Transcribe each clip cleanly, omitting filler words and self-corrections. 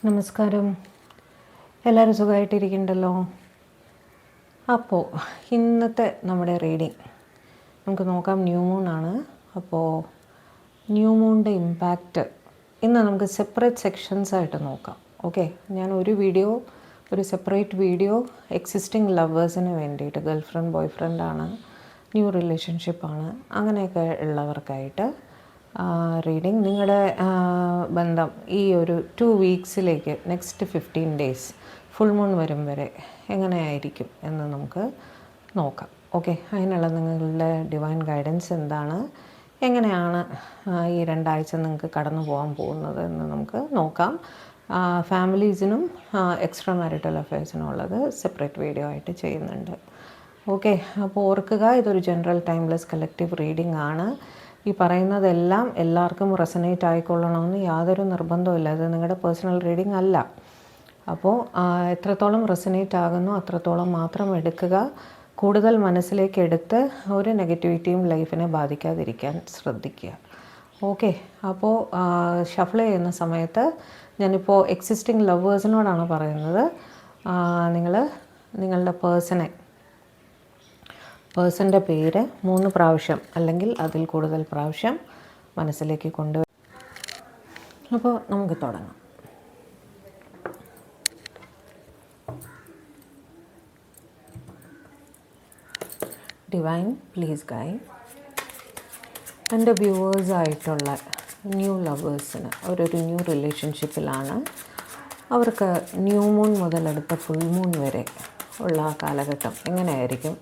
നമസ്കാരം. എല്ലാവരും സുഖമായിട്ടിരിക്കുന്നുണ്ടല്ലോ. അപ്പോൾ ഇന്നത്തെ നമ്മുടെ റീഡിങ് നമുക്ക് നോക്കാം. ന്യൂ മൂണാണ്. അപ്പോൾ ന്യൂ മൂണിൻ്റെ ഇമ്പാക്റ്റ് ഇന്ന് നമുക്ക് സെപ്പറേറ്റ് സെക്ഷൻസ് ആയിട്ട് നോക്കാം. ഓക്കെ, ഞാൻ ഒരു സെപ്പറേറ്റ് വീഡിയോ എക്സിസ്റ്റിംഗ് ലവേഴ്സിന് വേണ്ടിയിട്ട്, ഗേൾ ഫ്രണ്ട് ബോയ് ഫ്രണ്ടാണ്, ന്യൂ റിലേഷൻഷിപ്പാണ്, അങ്ങനെയൊക്കെ ഉള്ളവർക്കായിട്ട് റീഡിങ്. നിങ്ങളുടെ ബന്ധം ഈ ഒരു 2 വീക്സിലേക്ക്, നെക്സ്റ്റ് 15 ഡേയ്സ് ഫുൾ മൂൺ വരും വരെ എങ്ങനെയായിരിക്കും എന്ന് നമുക്ക് നോക്കാം. ഓക്കെ, അതിനുള്ള നിങ്ങളുടെ ഡിവൈൻ ഗൈഡൻസ് എന്താണ്, എങ്ങനെയാണ് ഈ 2 ആഴ്ച നിങ്ങൾക്ക് കടന്നു പോകാൻ പോകുന്നത് എന്ന് നമുക്ക് നോക്കാം. ഫാമിലീസിനും എക്സ്ട്രാ മാരിറ്റൽ അഫെയർസിനും ഉള്ളത് സെപ്പറേറ്റ് വീഡിയോ ആയിട്ട് ചെയ്യുന്നുണ്ട്. ഓക്കെ, അപ്പോൾ ഓർക്കുക, ഇതൊരു ജനറൽ ടൈംലെസ് കളക്റ്റീവ് റീഡിംഗ് ആണ്. ഈ പറയുന്നതെല്ലാം എല്ലാവർക്കും റെസനേറ്റ് ആയിക്കൊള്ളണമെന്ന് യാതൊരു നിർബന്ധമില്ല. ഇത് നിങ്ങളുടെ പേഴ്സണൽ റീഡിംഗ് അല്ല. അപ്പോൾ എത്രത്തോളം റെസനേറ്റ് ആകുന്നു അത്രത്തോളം മാത്രം എടുക്കുക. കൂടുതൽ മനസ്സിലേക്ക് എടുത്ത് ഒരു നെഗറ്റിവിറ്റിയും ലൈഫിനെ ബാധിക്കാതിരിക്കാൻ ശ്രദ്ധിക്കുക. ഓക്കെ, അപ്പോൾ ഷഫിൾ ചെയ്യുന്ന സമയത്ത് ഞാനിപ്പോൾ എക്സിസ്റ്റിംഗ് ലവേഴ്സിനോടാണ് പറയുന്നത്. നിങ്ങളുടെ പേഴ്സൻ്റെ പേര് 3 പ്രാവശ്യം അല്ലെങ്കിൽ അതിൽ കൂടുതൽ പ്രാവശ്യം മനസ്സിലേക്ക് കൊണ്ടുവരും. അപ്പോൾ നമുക്ക് തുടങ്ങാം. ഡിവൈൻ പ്ലീസ് ഗൈഡ് എൻ്റെ വ്യൂവേഴ്സായിട്ടുള്ള ന്യൂ ലവേഴ്സിന് ഒരു ന്യൂ റിലേഷൻഷിപ്പിലാണ്. അവർക്ക് ന്യൂ മൂൺ മുതൽ അടുത്ത ഫുൾ മൂൺ വരെ ഉള്ള ആ കാലഘട്ടം എങ്ങനെയായിരിക്കും,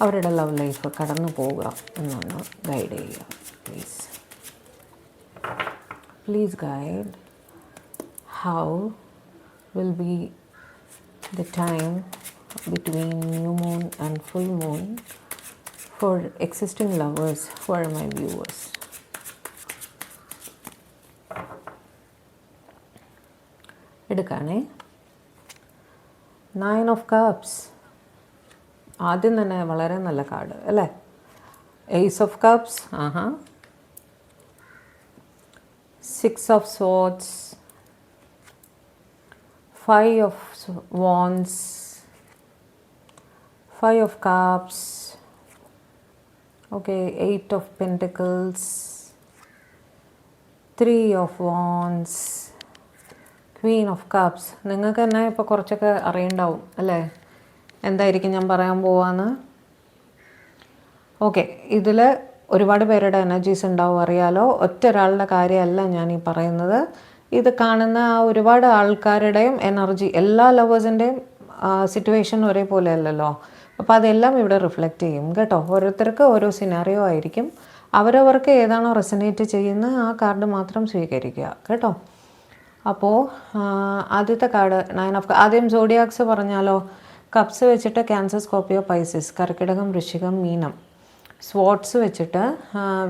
അവരുടെ ലവ് ലൈഫ് കടന്നു പോവുക എന്നൊന്ന് ഗൈഡ് ചെയ്യുക please guide. How will be the time between new moon and full moon for existing lovers who are my viewers. എടുക്കാണേ. 9 ഓഫ് കപ്സ് ആദ്യം തന്നെ വളരെ നല്ല കാർഡ് അല്ലേ. Ace of cups, 6 of swords, 5 of wands, 5 of cups, okay, 8 of pentacles, 3 of wands, queen of cups. നിങ്ങൾക്ക് തന്നെ ഇപ്പോൾ കുറച്ചൊക്കെ അറിയണ്ടാവും അല്ലേ എന്തായിരിക്കും ഞാൻ പറയാൻ പോവാന്ന്. ഓക്കെ, ഇതിൽ ഒരുപാട് പേരുടെ എനർജീസ് ഉണ്ടാവും, അറിയാലോ. ഒറ്റ ഒരാളുടെ കാര്യമല്ല ഞാൻ ഈ പറയുന്നത്. ഇത് കാണുന്ന ഒരുപാട് ആൾക്കാരുടെയും എനർജി, എല്ലാ ലവേഴ്സിൻ്റെയും സിറ്റുവേഷൻ ഒരേപോലെ അല്ലല്ലോ. അപ്പോൾ അതെല്ലാം ഇവിടെ റിഫ്ലക്റ്റ് ചെയ്യും കേട്ടോ. ഓരോരുത്തർക്ക് ഓരോ സിനാറിയോ ആയിരിക്കും. അവരവർക്ക് ഏതാണോ റെസനേറ്റ് ചെയ്യുന്നത് ആ കാർഡ് മാത്രം സ്വീകരിക്കുക കേട്ടോ. അപ്പോൾ ആദ്യത്തെ കാർഡ് 9 ഓഫ് ആദ്യം സോഡിയാക്സ് പറഞ്ഞാലോ. കപ്സ് വെച്ചിട്ട് ക്യാൻസർ, സ്കോർപ്പിയോ, പൈസിസ്, കർക്കിടകം, വൃശ്ചികം, മീനം. സ്വോർഡ്സ് വെച്ചിട്ട്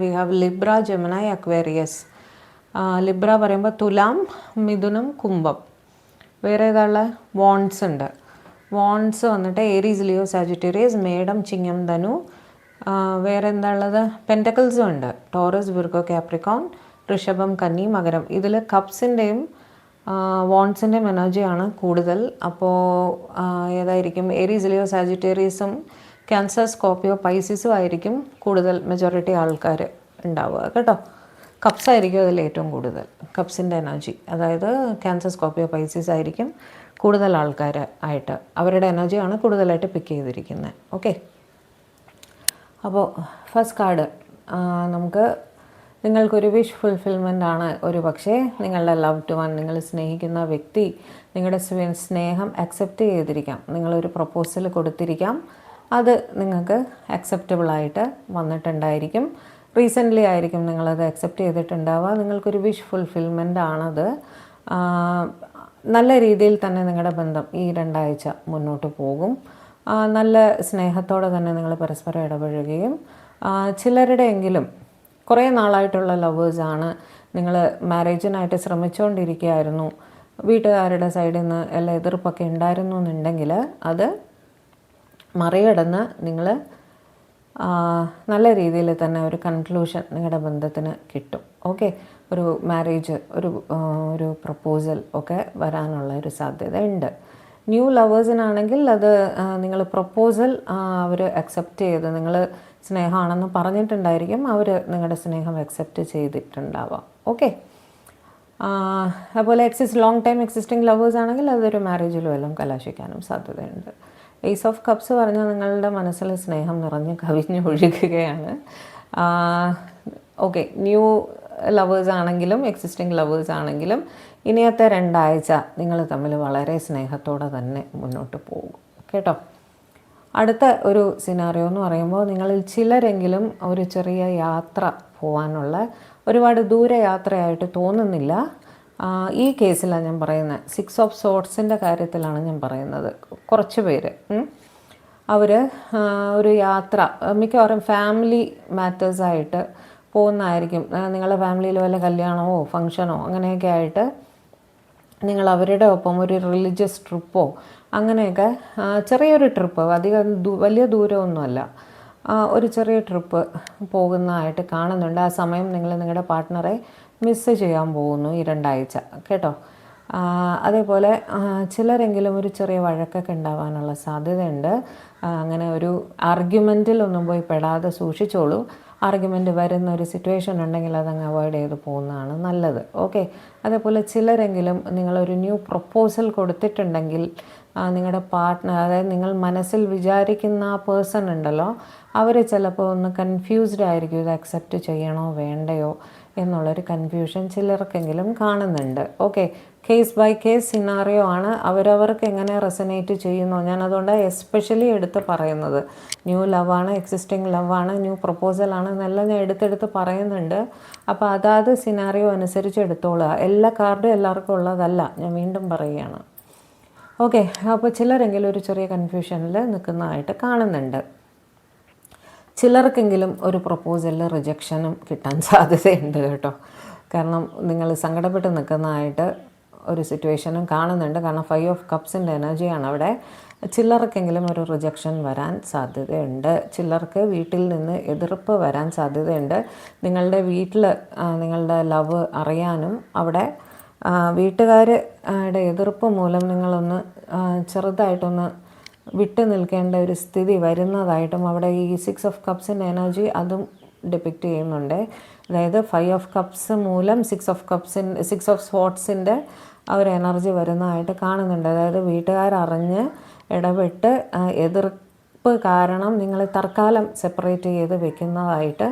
we have Libra, Gemini, Aquarius. Libra പറയുമ്പോൾ തുലാം, മിഥുനം, കുംഭം. വേറെ ഏതാളുള്ള വോൺസ് ഉണ്ട്. വോൺസ് വന്നിട്ട് ഏരീസ്, ലിയോ, സാജിറ്റേറിയസ്, മേടം, ചിങ്ങം, ധനു. വേറെ എന്താ ഉള്ളത്, പെൻറ്റക്കിൾസും ഉണ്ട്. ടോറസ്, വിർഗോ, കാപ്രിക്കോൺ, ഋഷഭം, കന്നി, മകരം. ഇതിൽ കപ്സിൻ്റെയും വോൺസിൻ്റെയും എനർജിയാണ് കൂടുതൽ. അപ്പോൾ ഏതായിരിക്കും, ഏരീസ്, ലിയോ, സാജിറ്റേറിയസും ക്യാൻസർ, സ്കോർപ്പിയോ, പൈസിസും ആയിരിക്കും കൂടുതൽ മെജോറിറ്റി ആൾക്കാർ ഉണ്ടാവുക കേട്ടോ. കപ്സ് ആയിരിക്കും അതിൽ ഏറ്റവും കൂടുതൽ. കപ്സിൻ്റെ എനർജി, അതായത് ക്യാൻസർ, സ്കോർപ്പിയോ, പൈസിസ് ആയിരിക്കും കൂടുതൽ ആൾക്കാർ ആയിട്ട്, അവരുടെ എനർജിയാണ് കൂടുതലായിട്ട് പിക്ക് ചെയ്തിരിക്കുന്നത്. ഓക്കെ, അപ്പോൾ ഫസ്റ്റ് കാർഡ് നമുക്ക് നിങ്ങൾക്കൊരു വിഷ് ഫുൾഫിൽമെൻ്റ് ആണ്. ഒരു പക്ഷേ നിങ്ങളുടെ ലവ്ഡ് വൺ, നിങ്ങൾ സ്നേഹിക്കുന്ന വ്യക്തി നിങ്ങളുടെ സ്നേഹം അക്സെപ്റ്റ് ചെയ്തിരിക്കാം. നിങ്ങളൊരു പ്രപ്പോസൽ കൊടുത്തിരിക്കാം, അത് നിങ്ങൾക്ക് അക്സെപ്റ്റബിളായിട്ട് വന്നിട്ടുണ്ടായിരിക്കും. റീസെൻ്റ്ലി ആയിരിക്കും നിങ്ങളത് അക്സെപ്റ്റ് ചെയ്തിട്ടുണ്ടാവുക. നിങ്ങൾക്കൊരു വിഷ് ഫുൾഫിൽമെൻ്റ് ആണത്. നല്ല രീതിയിൽ തന്നെ നിങ്ങളുടെ ബന്ധം ഈ 2 ആഴ്ച മുന്നോട്ട് പോകും. നല്ല സ്നേഹത്തോടെ തന്നെ നിങ്ങൾ പരസ്പരം ഇടപഴകുകയും, ചിലരുടെയെങ്കിലും കുറേ നാളായിട്ടുള്ള ലവേഴ്സാണ്, നിങ്ങൾ മാരേജിനായിട്ട് ശ്രമിച്ചുകൊണ്ടിരിക്കുകയായിരുന്നു, വീട്ടുകാരുടെ സൈഡിൽ നിന്ന് എല്ലാ എതിർപ്പൊക്കെ ഉണ്ടായിരുന്നു എന്നുണ്ടെങ്കിൽ അത് മറികടന്ന് നിങ്ങൾ നല്ല രീതിയിൽ തന്നെ ഒരു കൺക്ലൂഷൻ നിങ്ങളുടെ ബന്ധത്തിന് കിട്ടും. ഓക്കെ, ഒരു മാരേജ്, ഒരു പ്രപ്പോസൽ ഒക്കെ വരാനുള്ള ഒരു സാധ്യത ഉണ്ട്. ന്യൂ ലവേഴ്സിനാണെങ്കിൽ അത് നിങ്ങൾ പ്രപ്പോസൽ അവർ അക്സെപ്റ്റ് ചെയ്ത്, നിങ്ങൾ സ്നേഹമാണെന്ന് പറഞ്ഞിട്ടുണ്ടായിരിക്കും, അവർ നിങ്ങളുടെ സ്നേഹം അക്സെപ്റ്റ് ചെയ്തിട്ടുണ്ടാവാം. ഓക്കെ, അതുപോലെ ലോങ് ടൈം എക്സിസ്റ്റിംഗ് ലവേഴ്സ് ആണെങ്കിൽ അതൊരു മാരേജിലും എല്ലാം കലാശിക്കാനും സാധ്യതയുണ്ട്. ഏസ് ഓഫ് കപ്സ് പറഞ്ഞാൽ നിങ്ങളുടെ മനസ്സിൽ സ്നേഹം നിറഞ്ഞ് കവിഞ്ഞ് ഒഴുകുകയാണ്. ഓക്കെ, ന്യൂ ലവേഴ്സ് ആണെങ്കിലും എക്സിസ്റ്റിംഗ് ലവേഴ്സ് ആണെങ്കിലും ഇനിയത്തെ 2 ആഴ്ച നിങ്ങൾ തമ്മിൽ വളരെ സ്നേഹത്തോടെ തന്നെ മുന്നോട്ട് പോകും കേട്ടോ. അടുത്ത ഒരു സിനാറിയോ എന്ന് പറയുമ്പോൾ, നിങ്ങളിൽ ചിലരെങ്കിലും ഒരു ചെറിയ യാത്ര പോകാനുള്ള, ഒരുപാട് ദൂര യാത്രയായിട്ട് തോന്നുന്നില്ല. ഈ കേസിലാണ് ഞാൻ പറയുന്നത്, 6 ഓഫ് സോർട്സിൻ്റെ കാര്യത്തിലാണ് ഞാൻ പറയുന്നത്. കുറച്ച് പേര് അവർ ഒരു യാത്ര മിക്കവാറും ഫാമിലി മാറ്റേഴ്സായിട്ട് പോകുന്നതായിരിക്കും. നിങ്ങളുടെ ഫാമിലിയിൽ വല്ല കല്യാണമോ ഫങ്ഷനോ അങ്ങനെയൊക്കെ ആയിട്ട് നിങ്ങൾ അവരുടെ ഒപ്പം ഒരു റിലീജിയസ് ട്രിപ്പോ അങ്ങനെയൊക്കെ, ചെറിയൊരു ട്രിപ്പ്, അധികം വലിയ ദൂരമൊന്നുമല്ല, ഒരു ചെറിയ ട്രിപ്പ് പോകുന്നതായിട്ട് കാണുന്നുണ്ട്. ആ സമയം നിങ്ങൾ നിങ്ങളുടെ പാർട്ട്ണറെ മിസ്സ് ചെയ്യാൻ പോകുന്നു ഈ 2 ആഴ്ച കേട്ടോ. അതേപോലെ ചിലരെങ്കിലും ഒരു ചെറിയ വഴക്കൊക്കെ ഉണ്ടാവാനുള്ള സാധ്യതയുണ്ട്. അങ്ങനെ ഒരു ആർഗ്യുമെൻറ്റിലൊന്നും പോയി പെടാതെ സൂക്ഷിച്ചോളൂ. ആർഗ്യുമെൻറ്റ് വരുന്ന ഒരു സിറ്റുവേഷൻ ഉണ്ടെങ്കിൽ അതങ്ങ് അവോയ്ഡ് ചെയ്ത് പോകുന്നതാണ് നല്ലത്. ഓക്കെ, അതേപോലെ ചിലരെങ്കിലും നിങ്ങളൊരു ന്യൂ പ്രപ്പോസൽ കൊടുത്തിട്ടുണ്ടെങ്കിൽ നിങ്ങളുടെ പാർട്ട്ണർ, അതായത് നിങ്ങൾ മനസ്സിൽ വിചാരിക്കുന്ന ആ പേഴ്സൺ ഉണ്ടല്ലോ, അവർ ചിലപ്പോൾ ഒന്ന് കൺഫ്യൂസ്ഡ് ആയിരിക്കും, ഇത് അക്സെപ്റ്റ് ചെയ്യണോ വേണ്ടയോ എന്നുള്ളൊരു കൺഫ്യൂഷൻ ചിലർക്കെങ്കിലും കാണുന്നുണ്ട്. Okay, case by case scenario ആണ്, അവരവർക്ക് എങ്ങനെ റെസനേറ്റ് ചെയ്യുന്നു. ഞാനതുകൊണ്ട് എസ്പെഷ്യലി എടുത്ത് പറയുന്നത്, ന്യൂ ലവാണ്, എക്സിസ്റ്റിംഗ് ലവാണ്, ന്യൂ പ്രപ്പോസലാണ് എന്നെല്ലാം ഞാൻ എടുത്തെടുത്ത് പറയുന്നുണ്ട്. അപ്പോൾ അതാത് സിനാറിയോ അനുസരിച്ച് എടുത്തോളുക. എല്ലാ കാർഡും എല്ലാവർക്കും ഉള്ളതല്ല, ഞാൻ വീണ്ടും പറയുകയാണ്. ഓക്കെ, അപ്പോൾ ചിലരെങ്കിലും ഒരു ചെറിയ കൺഫ്യൂഷനിൽ നിൽക്കുന്നതായിട്ട് കാണുന്നുണ്ട്. ചിലർക്കെങ്കിലും ഒരു പ്രപ്പോസലിൽ റിജക്ഷനും കിട്ടാൻ സാധ്യതയുണ്ട് കേട്ടോ. കാരണം നിങ്ങൾ സങ്കടപ്പെട്ട് നിൽക്കുന്നതായിട്ട് ഒരു സിറ്റുവേഷനും കാണുന്നുണ്ട്. കാരണം 5 ഓഫ് കപ്സിൻ്റെ എനർജിയാണ് അവിടെ. ചിലർക്കെങ്കിലും ഒരു റിജക്ഷൻ വരാൻ സാധ്യതയുണ്ട്. ചിലർക്ക് വീട്ടിൽ നിന്ന് എതിർപ്പ് വരാൻ സാധ്യതയുണ്ട്. നിങ്ങളുടെ വീട്ടിൽ നിങ്ങളുടെ ലവ് അറിയാനും അവിടെ വീട്ടുകാരുടെ എതിർപ്പ് മൂലം നിങ്ങളൊന്ന് ചെറുതായിട്ടൊന്ന് വിട്ടു നിൽക്കേണ്ട ഒരു സ്ഥിതി വരുന്നതായിട്ടും അവിടെ ഈ 6 ഓഫ് കപ്സിൻ്റെ എനർജി അതും ഡിപ്പിക്റ്റ് ചെയ്യുന്നുണ്ട്. അതായത് 5 ഓഫ് കപ്സ് മൂലം 6 ഓഫ് സ്പോർട്സിൻ്റെ ആ ഒരു എനർജി വരുന്നതായിട്ട് കാണുന്നുണ്ട്. അതായത് വീട്ടുകാരറിഞ്ഞ് ഇടപെട്ട് എതിർപ്പ് കാരണം നിങ്ങൾ തൽക്കാലം സെപ്പറേറ്റ് ചെയ്ത് വെക്കുന്നതായിട്ട്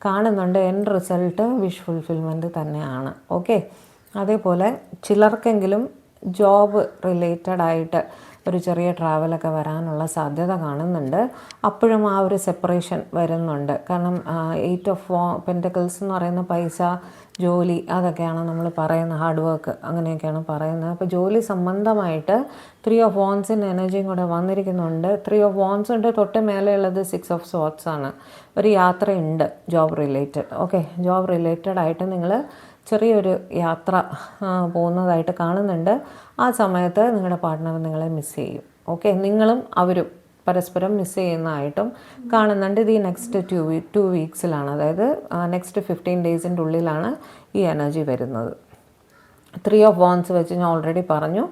കാണുന്നുണ്ട്. എൻഡ് റിസൾട്ട് വിഷ് ഫുൾഫിൽമെൻറ്റ് തന്നെയാണ്. ഓക്കെ, അതേപോലെ ചിലർക്കെങ്കിലും ജോബ് റിലേറ്റഡ് ആയിട്ട് ഒരു ചെറിയ ട്രാവലൊക്കെ വരാനുള്ള സാധ്യത കാണുന്നുണ്ട്. അപ്പോഴും ആ ഒരു സെപ്പറേഷൻ വരുന്നുണ്ട്. കാരണം 8 ഓഫ് പെൻറ്റക്കിൾസ് എന്ന് പറയുന്ന പൈസ, ജോലി, അതൊക്കെയാണ് നമ്മൾ പറയുന്ന ഹാർഡ് വർക്ക്, അങ്ങനെയൊക്കെയാണ് പറയുന്നത്. അപ്പോൾ ജോലി സംബന്ധമായിട്ട് 3 ഓഫ് വാൻസിൻ്റെ എനർജിയും കൂടെ വന്നിരിക്കുന്നുണ്ട്. 3 ഓഫ് വാൻസ് ഉണ്ട്, തൊട്ട് മേലെയുള്ളത് 6 ഓഫ് സോർട്സ് ആണ്. ഒരു യാത്രയുണ്ട് job related. Okay, job related ആയിട്ട് നിങ്ങൾ ചെറിയൊരു യാത്ര പോകുന്നതായിട്ട് കാണുന്നുണ്ട്. ആ സമയത്ത് നിങ്ങളുടെ പാർട്ട്ണർ നിങ്ങളെ മിസ് ചെയ്യും. ഓക്കെ, നിങ്ങളും അവരും പരസ്പരം മിസ് ചെയ്യുന്നതായിട്ടും കാണുന്നുണ്ട്. ഇത് ഈ നെക്സ്റ്റ് 2 വീക്സിലാണ്, അതായത് നെക്സ്റ്റ് 15 ഡേയ്സിൻ്റെ ഉള്ളിലാണ് ഈ എനർജി വരുന്നത്. 3 ഓഫ് വാൻസ് വെച്ച് ഞാൻ ഓൾറെഡി പറഞ്ഞു,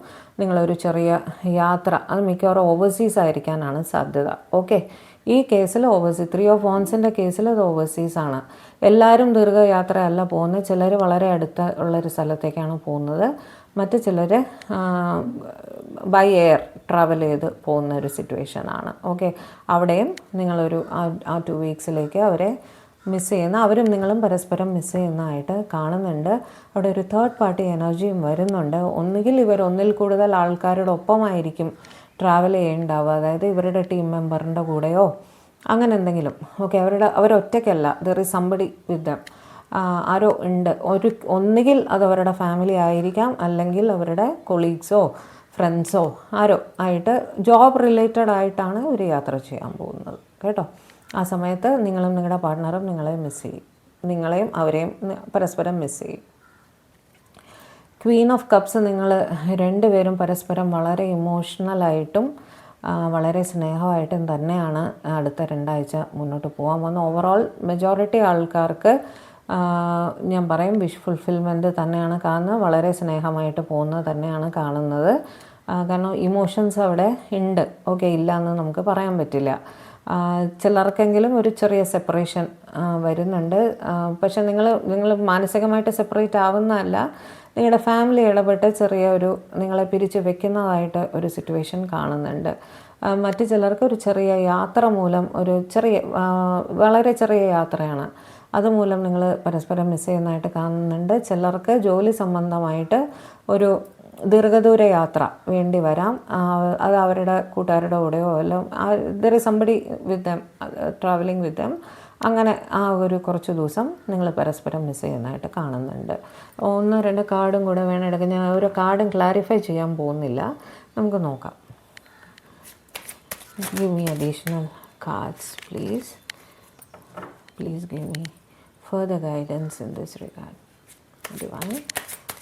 നിങ്ങളൊരു ചെറിയ യാത്ര, അത് മിക്കവാറും ഓവർസീസ് ആയിരിക്കാനാണ് സാധ്യത. ഓക്കെ, ഈ കേസിൽ 3 ഓഫ് വാൻസിൻ്റെ കേസിൽ അത് ഓവർസീസാണ്. എല്ലാവരും ദീർഘയാത്രയല്ല പോകുന്നത്. ചിലർ വളരെ അടുത്ത ഉള്ളൊരു സ്ഥലത്തേക്കാണ് പോകുന്നത്. മറ്റു ചിലർ ബൈ എയർ ട്രാവൽ ചെയ്ത് പോകുന്ന ഒരു സിറ്റുവേഷനാണ്. ഓക്കെ, അവിടെയും നിങ്ങളൊരു ആ 2 വീക്സിലേക്ക് അവരെ മിസ് ചെയ്യുന്ന, അവരും നിങ്ങളും പരസ്പരം മിസ് ചെയ്യുന്നതായിട്ട് കാണുന്നുണ്ട്. അവിടെ ഒരു തേർഡ് പാർട്ടി എനർജിയും വരുന്നുണ്ട്. ഒന്നുകിൽ ഇവർ ഒന്നിൽ കൂടുതൽ ആൾക്കാരുടെ ഒപ്പമായിരിക്കും ട്രാവൽ ചെയ്യേണ്ടാവുക, അതായത് ഇവരുടെ ടീം മെമ്പറിൻ്റെ കൂടെയോ അങ്ങനെ എന്തെങ്കിലും. ഓക്കെ, അവരൊറ്റയ്ക്കല്ല, ദർ ഈസ് സംബഡി വിത്ത് ദം, ആരോ ഉണ്ട്. ഒന്നുകിൽ അത് അവരുടെ ഫാമിലി ആയിരിക്കാം, അല്ലെങ്കിൽ അവരുടെ കൊളീഗ്സോ ഫ്രണ്ട്സോ ആരോ ആയിട്ട് ജോബ് റിലേറ്റഡ് ആയിട്ടാണ് ഒരു യാത്ര ചെയ്യാൻ പോകുന്നത് കേട്ടോ. ആ സമയത്ത് നിങ്ങളും നിങ്ങളുടെ പാർട്ട്ണറും നിങ്ങളെ മിസ് ചെയ്യും, നിങ്ങളെയും അവരെയും പരസ്പരം മിസ് ചെയ്യും. ക്വീൻ ഓഫ് കപ്സ്, നിങ്ങൾ രണ്ടുപേരും പരസ്പരം വളരെ ഇമോഷണലായിട്ടും വളരെ സ്നേഹമായിട്ടും തന്നെയാണ് അടുത്ത 2 ആഴ്ച മുന്നോട്ട് പോകാൻ പോകുന്നത്. ഓവറോൾ മെജോറിറ്റി ആൾക്കാർക്ക് ഞാൻ പറയും വിഷ് ഫുൾഫിൽമെൻറ്റ് തന്നെയാണ് കാണുന്നത്. വളരെ സ്നേഹമായിട്ട് പോകുന്നത് തന്നെയാണ് കാണുന്നത്. കാരണം ഇമോഷൻസ് അവിടെ ഉണ്ട്, ഓക്കെ, ഇല്ല എന്ന് നമുക്ക് പറയാൻ പറ്റില്ല. ചിലർക്കെങ്കിലും ഒരു ചെറിയ സെപ്പറേഷൻ വരുന്നുണ്ട്. പക്ഷെ നിങ്ങൾ മാനസികമായിട്ട് സെപ്പറേറ്റ് ആവുന്നതല്ല, നിങ്ങളുടെ ഫാമിലി ഇടപെട്ട് ചെറിയ ഒരു നിങ്ങളെ പിരിച്ച് വെക്കുന്നതായിട്ട് ഒരു സിറ്റുവേഷൻ കാണുന്നുണ്ട്. മറ്റു ചിലർക്ക് ഒരു ചെറിയ യാത്ര മൂലം, വളരെ ചെറിയ യാത്രയാണ്, അതുമൂലം നിങ്ങൾ പരസ്പരം മിസ് ചെയ്യുന്നതായിട്ട് കാണുന്നുണ്ട്. ചിലർക്ക് ജോലി സംബന്ധമായിട്ട് ഒരു ദീർഘദൂര യാത്ര വേണ്ടി വരാം. അത് അവരുടെ കൂട്ടുകാരുടെ കൂടെയോ എല്ലാം there is somebody with dum travelling വിത്ത് ദം. അങ്ങനെ ആ ഒരു കുറച്ച് ദിവസം നിങ്ങൾ പരസ്പരം മിസ് ചെയ്യുന്നതായിട്ട് കാണുന്നുണ്ട്. 1-2 കാർഡും കൂടെ വേണം എടുക്കാൻ. ഞാൻ ഓരോ കാർഡും ക്ലാരിഫൈ ചെയ്യാൻ പോകുന്നില്ല, നമുക്ക് നോക്കാം. Give me additional cards, please. Please give me further guidance in this regard. Divine,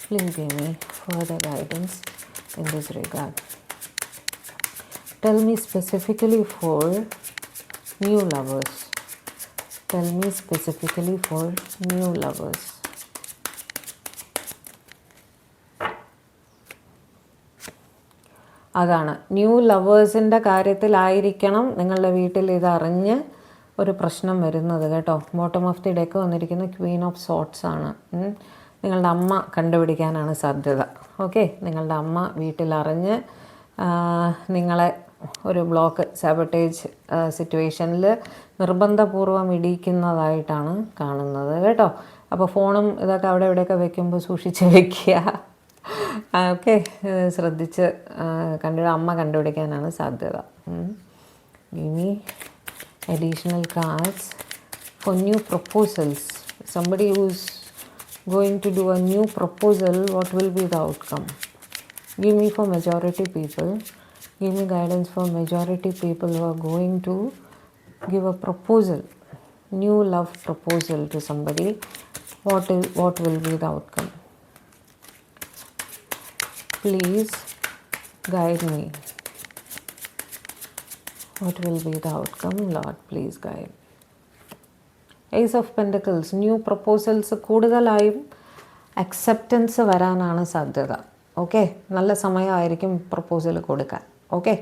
please give me further guidance in this regard. Tell me specifically for new lovers. Tell me specifically for new lovers. അതാണ് new ലവേഴ്സിൻ്റെ കാര്യത്തിലായിരിക്കണം നിങ്ങളുടെ വീട്ടിൽ ഇതറിഞ്ഞ് ഒരു പ്രശ്നം വരുന്നത് കേട്ടോ. Bottom of the deck വന്നിരിക്കുന്ന Queen of sorts ആണ്. നിങ്ങളുടെ അമ്മ കണ്ടുപിടിക്കാനാണ് സാധ്യത. ഓക്കെ, നിങ്ങളുടെ അമ്മ വീട്ടിലറിഞ്ഞ് നിങ്ങളെ ഒരു ബ്ലോക്ക് സാബട്ടേജ് സിറ്റുവേഷനിൽ നിർബന്ധപൂർവ്വം ഇടിക്കുന്നതായിട്ടാണ് കാണുന്നത് കേട്ടോ. അപ്പോൾ ഫോണും ഇതൊക്കെ അവിടെ ഇവിടെയൊക്കെ വെക്കുമ്പോൾ സൂക്ഷിച്ച് വെക്കുക. ഓക്കെ, ശ്രദ്ധിച്ച് അമ്മ കണ്ടുപിടിക്കാനാണ് സാധ്യത. ഇനി additional cards for new proposals. Somebody who's going to do a new proposal, what will be the outcome? Give me for majority people. Give me guidance for majority people who are going to give a proposal, new love proposal to somebody. What will be the outcome? Please guide me. What will be the outcome? Lord, please guide. Ace of Pentacles. New proposals കൂടുതലായും acceptance വരാനാണ് സാധ്യത. Okay, നല്ല സമയമായിരിക്കും proposal കൊടുക്കാൻ. Okay,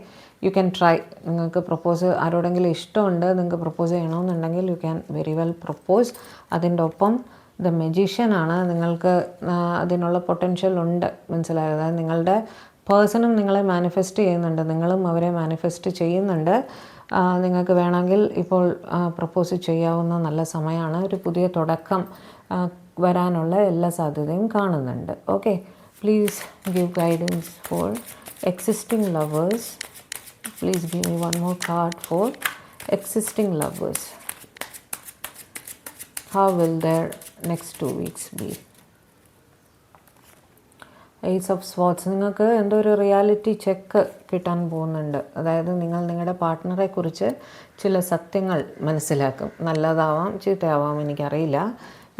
you can try. നിങ്ങൾക്ക് propose ആരോടെങ്കിലും ഇഷ്ടമുണ്ട്, നിങ്ങൾക്ക് പ്രപ്പോസ് ചെയ്യണമെന്നുണ്ടെങ്കിൽ you can very well propose. അതിൻ്റെ ഒപ്പം ദ മെജീഷ്യനാണ്. നിങ്ങൾക്ക് അതിനുള്ള പൊട്ടൻഷ്യൽ ഉണ്ട്, മനസ്സിലായത്. അതായത് നിങ്ങളുടെ പേഴ്സണും നിങ്ങളെ മാനിഫെസ്റ്റ് ചെയ്യുന്നുണ്ട്, നിങ്ങളും അവരെ മാനിഫെസ്റ്റ് ചെയ്യുന്നുണ്ട്. നിങ്ങൾക്ക് വേണമെങ്കിൽ ഇപ്പോൾ പ്രപ്പോസ് ചെയ്യാവുന്ന നല്ല സമയമാണ്. ഒരു പുതിയ തുടക്കം വരാനുള്ള എല്ലാ സാധ്യതയും കാണുന്നുണ്ട്. Okay, please give guidance for existing lovers. Please give me one more card for existing lovers. How will their next 2 weeks ബി? Ace of swords. നിങ്ങൾക്ക് എന്തോ ഒരു റിയാലിറ്റി ചെക്ക് കിട്ടാൻ പോകുന്നുണ്ട്. അതായത് നിങ്ങൾ നിങ്ങളുടെ പാർട്ട്ണറെ കുറിച്ച് ചില സത്യങ്ങൾ മനസ്സിലാക്കും. നല്ലതാവാം ചീത്തയാവാം, എനിക്കറിയില്ല.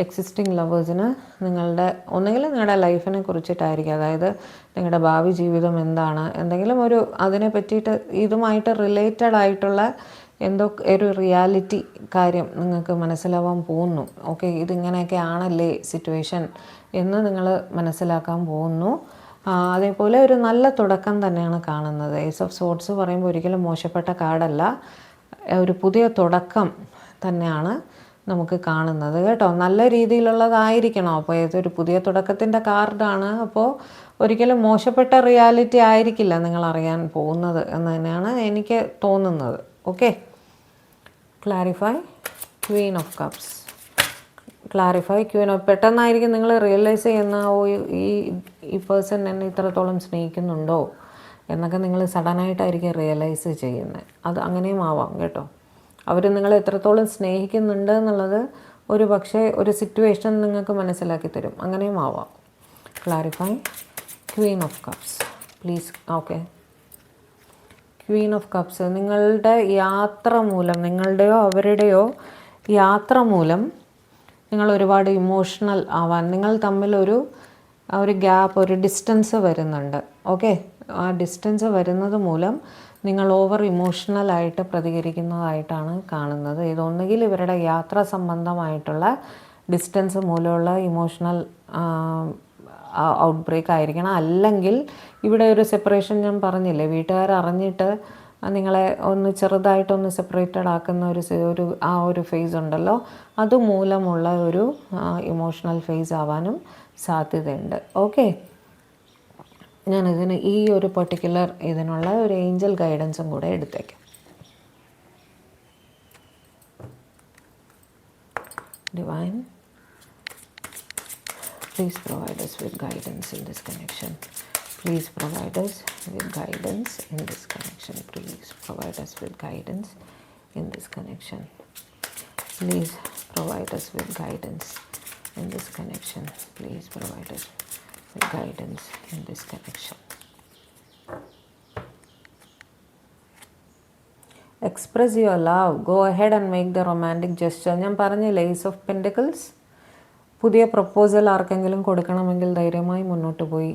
എക്സിസ്റ്റിംഗ് ലവേഴ്സിന് ഒന്നെങ്കിൽ നിങ്ങളുടെ ലൈഫിനെ കുറിച്ചിട്ടായിരിക്കും. അതായത് നിങ്ങളുടെ ഭാവി ജീവിതം എന്താണ്, എന്തെങ്കിലും അതിനെ പറ്റിയിട്ട് ഇതുമായിട്ട് റിലേറ്റഡ് ആയിട്ടുള്ള എന്തോ ഒരു റിയാലിറ്റി കാര്യം നിങ്ങൾക്ക് മനസ്സിലാവാൻ പോകുന്നു. ഓക്കെ, ഇതിങ്ങനെയൊക്കെ ആണല്ലേ സിറ്റുവേഷൻ എന്ന് നിങ്ങൾ മനസ്സിലാക്കാൻ പോകുന്നു. അതേപോലെ ഒരു നല്ല തുടക്കം തന്നെയാണ് കാണുന്നത്. ഏസ് ഓഫ് സോർഡ്സ് പറയുമ്പോൾ ഒരിക്കലും മോശപ്പെട്ട കാർഡല്ല, ഒരു പുതിയ തുടക്കം തന്നെയാണ് നമുക്ക് കാണുന്നത് കേട്ടോ. നല്ല രീതിയിലുള്ളതായിരിക്കണം. അപ്പോൾ ഏതൊരു പുതിയ തുടക്കത്തിൻ്റെ കാർഡാണ്. അപ്പോൾ ഒരിക്കലും മോശപ്പെട്ട റിയാലിറ്റി ആയിരിക്കില്ല നിങ്ങൾ അറിയാൻ പോകുന്നത് എന്ന് തന്നെയാണ് എനിക്ക് തോന്നുന്നത്. Okay, clarify. Queen of cups. Clarify. പെട്ടെന്നായിരിക്കും നിങ്ങൾ റിയലൈസ് ചെയ്യുന്ന ഈ പേഴ്സൺ എന്നെ ഇത്രത്തോളം സ്നേഹിക്കുന്നുണ്ടോ എന്നൊക്കെ നിങ്ങൾ സഡനായിട്ടായിരിക്കും റിയലൈസ് ചെയ്യുന്നത്. അത് അങ്ങനെയും ആവാം കേട്ടോ. അവർ നിങ്ങളെ എത്രത്തോളം സ്നേഹിക്കുന്നുണ്ട് എന്നുള്ളത് ഒരു പക്ഷേ ഒരു സിറ്റുവേഷൻ നിങ്ങൾക്ക് മനസ്സിലാക്കി തരും. അങ്ങനെയും ആവാം. Clarify. Queen of cups please. Okay, Queen of cups. നിങ്ങളുടെ യാത്ര മൂലം, നിങ്ങളുടെയോ അവരുടെയോ യാത്ര മൂലം നിങ്ങൾ ഒരുപാട് ഇമോഷണൽ ആവാൻ, നിങ്ങൾ തമ്മിൽ ഒരു ഗ്യാപ്പ്, ഒരു ഡിസ്റ്റൻസ് വരുന്നുണ്ട്. ഓക്കെ, ആ ഡിസ്റ്റൻസ് വരുന്നത് മൂലം നിങ്ങൾ ഓവർ ഇമോഷണലായിട്ട് പ്രതികരിക്കുന്നതായിട്ടാണ് കാണുന്നത്. ഇതൊന്നുകിൽ ഇവരുടെ യാത്രാ സംബന്ധമായിട്ടുള്ള ഡിസ്റ്റൻസ് മൂലമുള്ള ഇമോഷണൽ ഔട്ട് ബ്രേക്ക് ആയിരിക്കണം. അല്ലെങ്കിൽ ഇവിടെ ഒരു സെപ്പറേഷൻ ഞാൻ പറഞ്ഞില്ലേ, വീട്ടുകാർ അറിഞ്ഞിട്ട് നിങ്ങളെ ഒന്ന് ചെറുതായിട്ടൊന്ന് സെപ്പറേറ്റഡ് ആക്കുന്ന ഒരു ഫേസ് ഉണ്ടല്ലോ, അതുമൂലമുള്ള ഒരു ഇമോഷണൽ ഫേസ് ആവാനും സാധ്യതയുണ്ട്. ഓക്കെ, ഞാനിതിന് ഈ ഒരു പെർട്ടിക്കുലർ ഇതിനുള്ള ഒരു ഏഞ്ചൽ ഗൈഡൻസും കൂടെ എടുത്തേക്കാം. Divine, please provide us with guidance in this connection. Please provide us with guidance in this connection. Please provide us with guidance in this connection. Please provide us with guidance in this connection. Please provide us with guidance in this connection. Express your love. Go ahead and make the romantic gesture. ഞാൻ പറഞ്ഞില്ലേ, Ace of Pentacles. പുതിയ proposal ആർക്കെങ്കിലും കൊടുക്കണമെങ്കിൽ ധൈര്യമായി മുന്നോട്ട് പോയി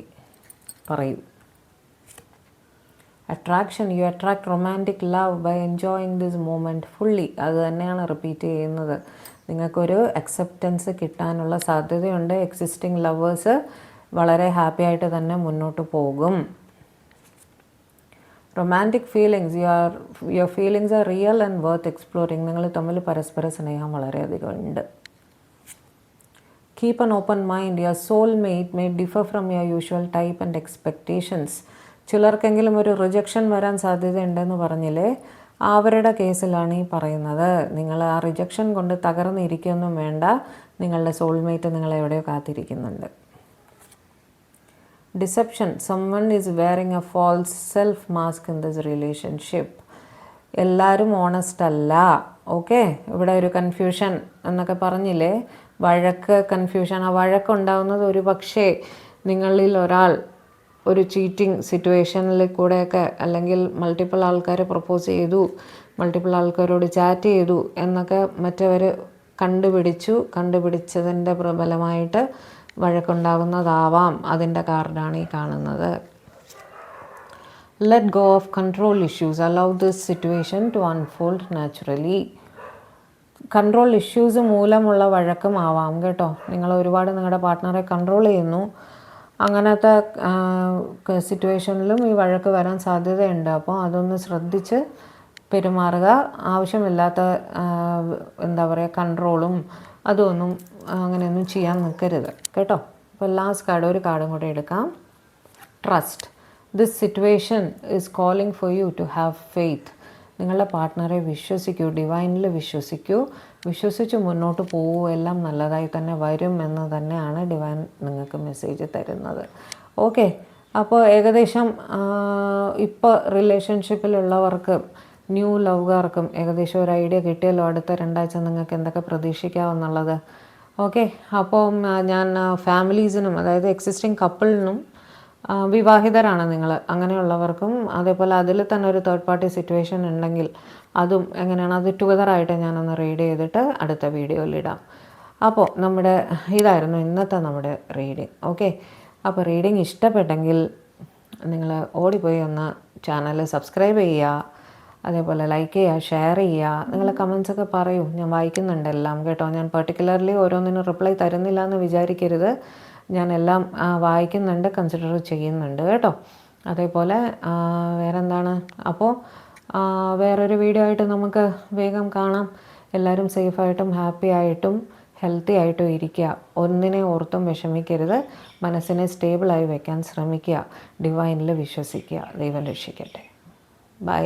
പറയൂ. Attraction, you attract romantic love by enjoying this moment fully. അത് തന്നെയാണ് റിപ്പീറ്റ് ചെയ്യുന്നത്. നിങ്ങൾക്കൊരു അക്സെപ്റ്റൻസ് കിട്ടാനുള്ള സാധ്യതയുണ്ട്. എക്സിസ്റ്റിംഗ് ലവേഴ്സ് വളരെ ഹാപ്പി ആയിട്ട് തന്നെ മുന്നോട്ട് പോകും. Romantic feelings, your feelings are real and worth exploring. നിങ്ങൾ തമ്മിൽ പരസ്പര സ്നേഹം വളരെയധികം ഉണ്ട്. Keep an open mind. Your soulmate may differ from your usual type and expectations. ചിലർക്കെങ്കിലും ഒരു റിജക്ഷൻ വരാൻ സാധ്യതയുണ്ടെന്ന് പറഞ്ഞില്ലേ, അവരുടെ കേസിലാണ് ഈ പറയുന്നത്. നിങ്ങൾ ആ റിജക്ഷൻ കൊണ്ട് തകർന്നിരിക്കുകയൊന്നും വേണ്ട. നിങ്ങളുടെ സോൾമേറ്റ് നിങ്ങളെ എവിടെയോ കാത്തിരിക്കുന്നുണ്ട്. Deception, someone is wearing a false self mask in this relationship. എല്ലാവരും ഓണസ്റ്റ് അല്ല. ഓക്കെ, ഇവിടെ ഒരു കൺഫ്യൂഷൻ എന്നൊക്കെ പറഞ്ഞില്ലേ, കൺഫ്യൂഷൻ. ആ വഴക്കുണ്ടാവുന്നത് ഒരു പക്ഷേ നിങ്ങളിൽ ഒരാൾ ഒരു ചീറ്റിംഗ് സിറ്റുവേഷനിൽ കൂടെയൊക്കെ, അല്ലെങ്കിൽ മൾട്ടിപ്പിൾ ആൾക്കാർ പ്രപ്പോസ് ചെയ്തു, മൾട്ടിപ്പിൾ ആൾക്കാരോട് ചാറ്റ് ചെയ്തു എന്നൊക്കെ മറ്റവർ കണ്ടുപിടിച്ചതിൻ്റെ പ്രബലമായിട്ട് വഴക്കുണ്ടാകുന്നതാവാം. അതിൻ്റെ കാർഡാണ് ഈ കാണുന്നത്. Let go of control issues. Allow this situation to unfold naturally. Control issues മൂലമുള്ള വഴക്കും ആവാം കേട്ടോ. നിങ്ങൾ ഒരുപാട് നിങ്ങളുടെ പാർട്ട്ണറെ കൺട്രോൾ ചെയ്യുന്നു. അങ്ങനത്തെ സിറ്റുവേഷനിലും ഈ വഴക്ക് വരാൻ സാധ്യതയുണ്ട്. അപ്പോൾ അതൊന്ന് ശ്രദ്ധിച്ച് പെരുമാറുക. ആവശ്യമില്ലാത്ത കൺട്രോളും അതൊന്നും അങ്ങനെയൊന്നും ചെയ്യാൻ നിൽക്കരുത് കേട്ടോ. അപ്പോൾ ലാസ്റ്റ് കാർഡ്, ഒരു കാർഡും കൂടെ എടുക്കാം. Trust. This situation is calling for you to have faith. നിങ്ങളുടെ പാർട്ട്ണറെ വിശ്വസിക്കൂ, ഡിവൈനിൽ വിശ്വസിച്ച് മുന്നോട്ട് പോവൂ. എല്ലാം നല്ലതായി തന്നെ വരും എന്ന് തന്നെയാണ് ഡിവൈൻ നിങ്ങൾക്ക് മെസ്സേജ് തരുന്നത്. ഓക്കെ, അപ്പോൾ ഏകദേശം ഇപ്പോൾ റിലേഷൻഷിപ്പിലുള്ളവർക്ക്, ന്യൂ ലവുകാർക്കും ഏകദേശം ഒരു ഐഡിയ കിട്ടിയല്ലോ അടുത്ത 2 ആഴ്ച നിങ്ങൾക്ക് എന്തൊക്കെ പ്രതീക്ഷിക്കാമെന്നുള്ളത്. ഓക്കെ, അപ്പോൾ ഞാൻ ഫാമിലീസിനും, അതായത് എക്സിസ്റ്റിംഗ് കപ്പിളിനും, വിവാഹിതരാണ് നിങ്ങൾ, അങ്ങനെയുള്ളവർക്കും, അതേപോലെ അതിൽ തന്നെ ഒരു തേർഡ് പാർട്ടി സിറ്റുവേഷൻ ഉണ്ടെങ്കിൽ അതും എങ്ങനെയാണ്, അത് ടുഗദറായിട്ട് ഞാനൊന്ന് റീഡ് ചെയ്തിട്ട് അടുത്ത വീഡിയോയിലിടാം. അപ്പോൾ ഇതായിരുന്നു ഇന്നത്തെ നമ്മുടെ റീഡിങ്. ഓക്കെ, അപ്പോൾ റീഡിങ് ഇഷ്ടപ്പെട്ടെങ്കിൽ നിങ്ങൾ ഓടിപ്പോയി ഒന്ന് ചാനൽ സബ്സ്ക്രൈബ് ചെയ്യുക, അതേപോലെ ലൈക്ക് ചെയ്യുക, ഷെയർ ചെയ്യുക. നിങ്ങളെ കമൻസൊക്കെ പറയൂ, ഞാൻ വായിക്കുന്നുണ്ട് എല്ലാം കേട്ടോ. ഞാൻ പെർട്ടിക്കുലർലി ഓരോന്നിനും റിപ്ലൈ തരുന്നില്ല എന്ന് വിചാരിക്കരുത്. ഞാൻ എല്ലാം വായിക്കുന്നുണ്ട്, കൺസിഡർ ചെയ്യുന്നുണ്ട് കേട്ടോ. അതേപോലെ വേറെന്താണ്, അപ്പോൾ വേറൊരു വീഡിയോ ആയിട്ട് നമുക്ക് വേഗം കാണാം. എല്ലാവരും സേഫായിട്ടും ഹാപ്പി ആയിട്ടും ഹെൽത്തി ആയിട്ടും ഇരിക്കുക. ഒന്നിനെ ഓർത്തും വിഷമിക്കരുത്. മനസ്സിനെ സ്റ്റേബിളായി വെക്കാൻ ശ്രമിക്കുക. ഡിവൈനിൽ വിശ്വസിക്കുക. ദൈവം രക്ഷിക്കട്ടെ. ബൈ.